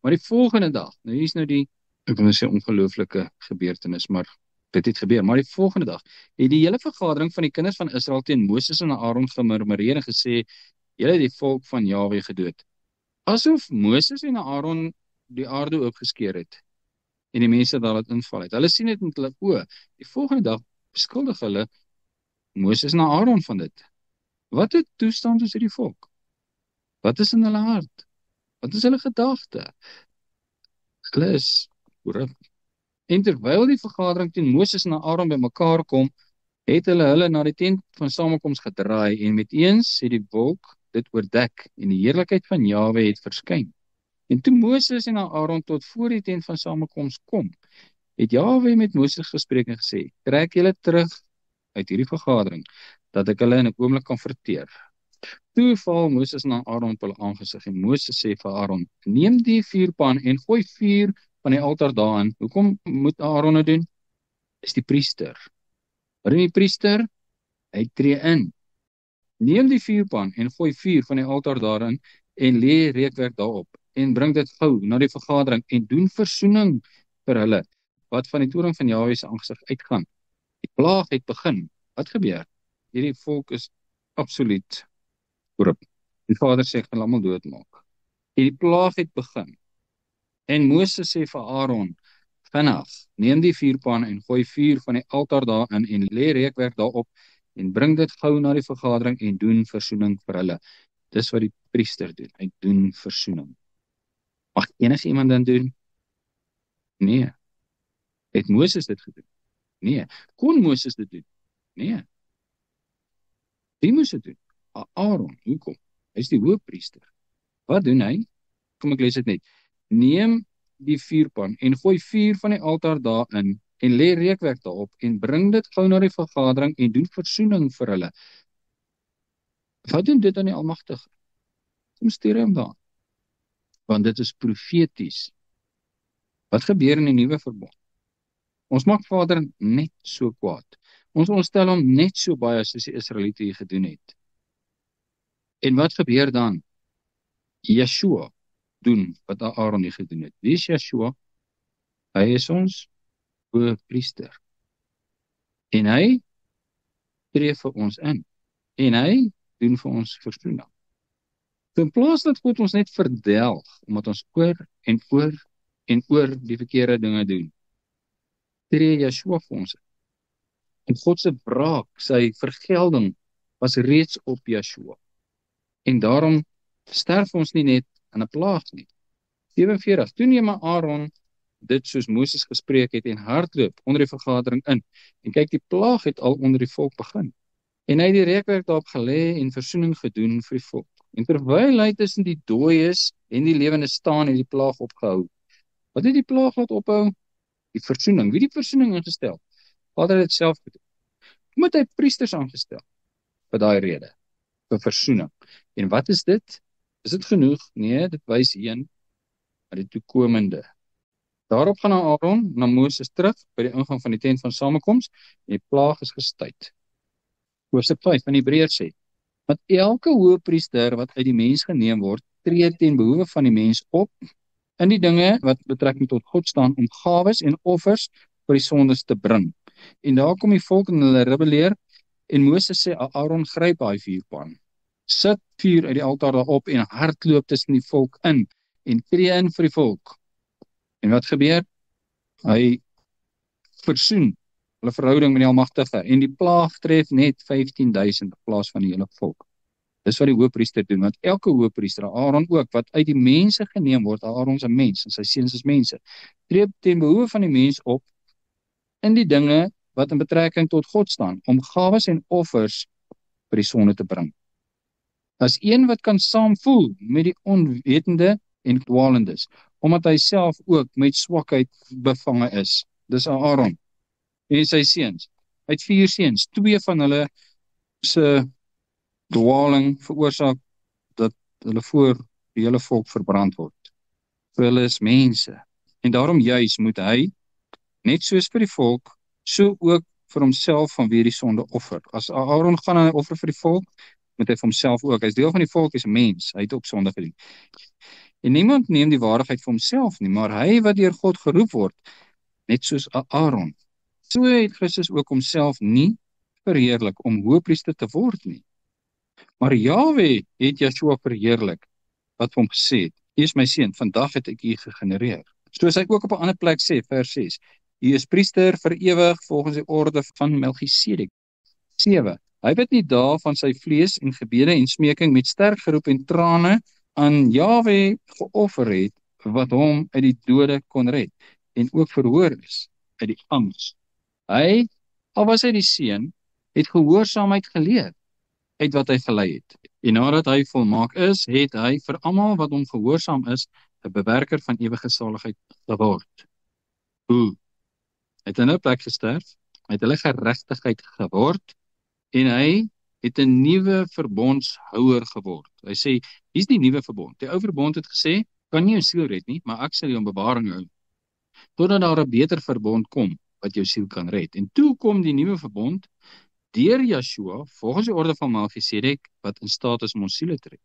Maar die volgende dag, nou hier is nou die, ek wil nou sê ongelooflike gebeurtenis, maar dit het gebeur. Maar die volgende dag het die hele vergadering van die kinders van Israel teen Moses en Aaron gemurmureer en gesê, julle het die volk van Jahwe gedood. Asof Moses en Aaron die aarde oopgeskeer het en die mense daar laat inval het. Hulle sien dit met hulle oë. Die volgende dag beskuldig hulle Moses en Aaron van dit. Wat het toestand is hierdie volk? Wat is in hulle hart? Wat is hulle gedagte? Hulle is korrup. En terwyl die vergadering teen Moses en Aaron bymekaar kom, het hulle na die tent van samekoms gedraai en met eens het die wolk dit oordek en die heerlikheid van Jahwe het verskyn. En toe Moses en Aaron tot voor die tent van samekoms kom, het Jahwe met Moses gespreek en gesê, trek julle terug uit hierdie vergadering, dat ek hulle in 'n oomblik kan verteer. Toe val Moses na Aaron op hulle aangesig en Moses sê vir Aaron, neem die vuurpan en gooi vuur van die altaar daarin. Hoekom moet Aaron dit doen? Is die priester. Wat doen die priester? Hy tree in. Neem die vuurpan en gooi vuur van die altaar daarin en lê reukwerk daarop en bring dit gou na die vergadering en doen versoening vir hulle wat van die toorn van Jahwe se aangesig uitgaan. Die plaag het begin. Wat gebeur? Hierdie volk is absoluut korrup. Die Vader sê, ek gaan almal doodmaak. En die plaag het begin. En Moses sê vir Aaron, vinnig, neem die vuurpan en gooi vuur van die altaar daarin en lê reukwerk daarop en bring dit gou na die vergadering en doen versoening vir hulle. Dis wat die priester doen, hy doen versoening. Mag enigiemand dan doen? Nee. Het Moses dit gedoen? Nee. Kon Moses dit doen? Nee. Wie moes dit doen? Aaron, hoekom? Hy is die hoëpriester. Wat doen hy? Kom ek lees dit net. Neem die vuurpan en gooi vuur van die altaar daarin en lê reukwerk daarop en bring dit gou na die vergadering en doen versoening vir hulle. Wat doen dit aan die Almagtige? Kom stuur hom daar. Want dit is profeties. Wat gebeur in die nuwe verbond? Ons maak Vader net so kwaad. Ons ontstel hom net so baie soos die Israeliete hier gedoen het. En wat gebeur dan? Yeshua doen wat Aaron nie gedoen het. Wie is Yeshua? Hy is ons hoëpriester. En hy tree vir ons in. En hy doen vir ons versoening. In plaas dat God ons net verdelg, omdat ons oor en oor en oor die verkeerde dinge doen, tree Yeshua vir ons in. En God se wraak, sy vergelding, was reeds op Yeshua. En daarom sterf ons nie net in 'n plaag nie. 47, toe neem Aaron dit soos Moses gespreek het en hardloop onder die vergadering in. En kyk, die plaag het al onder die volk begin. En hy het die reukwerk daarop gelê en versoening gedoen vir die volk. En terwyl hy tussen die dooies en die lewendes staan, het die plaag opgehou. Wat het die plaag laat ophou? Die versoening. Wie het die versoening ingestel? Vader het dit self gedoen. Hoe moet hy priesters aangestel? Vir daai rede. Vir versoening. En wat is dit? Is dit genoeg? Nee, dit wys heen na die toekomende. Daarop gaan Aaron na Moses terug by die ingang van die tent van samekoms en die plaag is gestuit. Hoofstuk 5 van Hebreërs sê, want elke hoëpriester wat uit die mens geneem word, tree ten behoewe van die mens op in die dinge wat betrekking tot God staan om gawes en offers vir die sondes te bring. En daar kom die volk en hulle rebelleer en Moses sê, Aaron gryp daai vuurpan, sit vuur uit die altaar daarop en hardloop tussen die volk in en tree in vir die volk. En wat gebeur? Hy versoen hulle verhouding met die Almagtige en die plaag tref net 15,000 in plaas van die hele volk. Dis wat die hoëpriester doen, want elke hoëpriester, Aaron ook, wat uit die mense geneem word, Aaron is 'n mens en sy seuns is mense, tree ten behoewe van die mens op in die dinge wat in betrekking tot God staan, om gawes en offers vir die sonde te bring. As een wat kan saamvoel met die onwetende en dwalendes, omdat hy self ook met swakheid bevange is. Dis Aaron en sy seuns. Hy het 4 seuns, 2 van hulle se dwaling veroorsaak dat hulle voor die hele volk verbrand word. So hulle is mense. En daarom juis moet hy, net soos vir die volk, so ook vir homself vanweë die sonde offer. As Aaron gaan en hy offer vir die volk, moet hy vir homself ook. Hy is deel van die volk, hy is 'n mens, hy het ook sonde gedoen. En niemand neem die waardigheid vir homself nie, maar hy wat deur God geroep word, net soos Aaron. So het Christus ook homself nie verheerlik om hoëpriester te word nie. Maar Jahwe het Yeshua verheerlik, wat vir hom gesê het, U is my seun, vandag het ek U gegenereer. Soos hy ook op 'n ander plek sê, vers 6, U is priester vir ewig volgens die orde van Melchisedek. 7. Hy wat nie dae van sy vlees en gebede en smeking met sterk geroep en trane aan Jahwe geoffer het, wat hom uit die dode kon red, en ook verhoor is uit die angs. Hy, al was hy die seun, het gehoorsaamheid geleer uit wat hy gelei het. En nadat hy volmaak is, het hy vir almal wat hom gehoorsaam is, 'n bewerker van ewige saligheid geword. Hoe? Hy het in 'n plek gesterf, hy het hulle geregtigheid geword, en hy het 'n nuwe verbondshouer geword. Hy sê, hier's die nuwe verbond. Die ou verbond het gesê, kan nie jou siel red nie, maar ek sal jou in bewaring hou, totdat daar 'n beter verbond kom, wat jou siel kan red. En toe kom die nuwe verbond, deur Yeshua, volgens die orde van Melchisedek, wat in staat is om ons siele te red.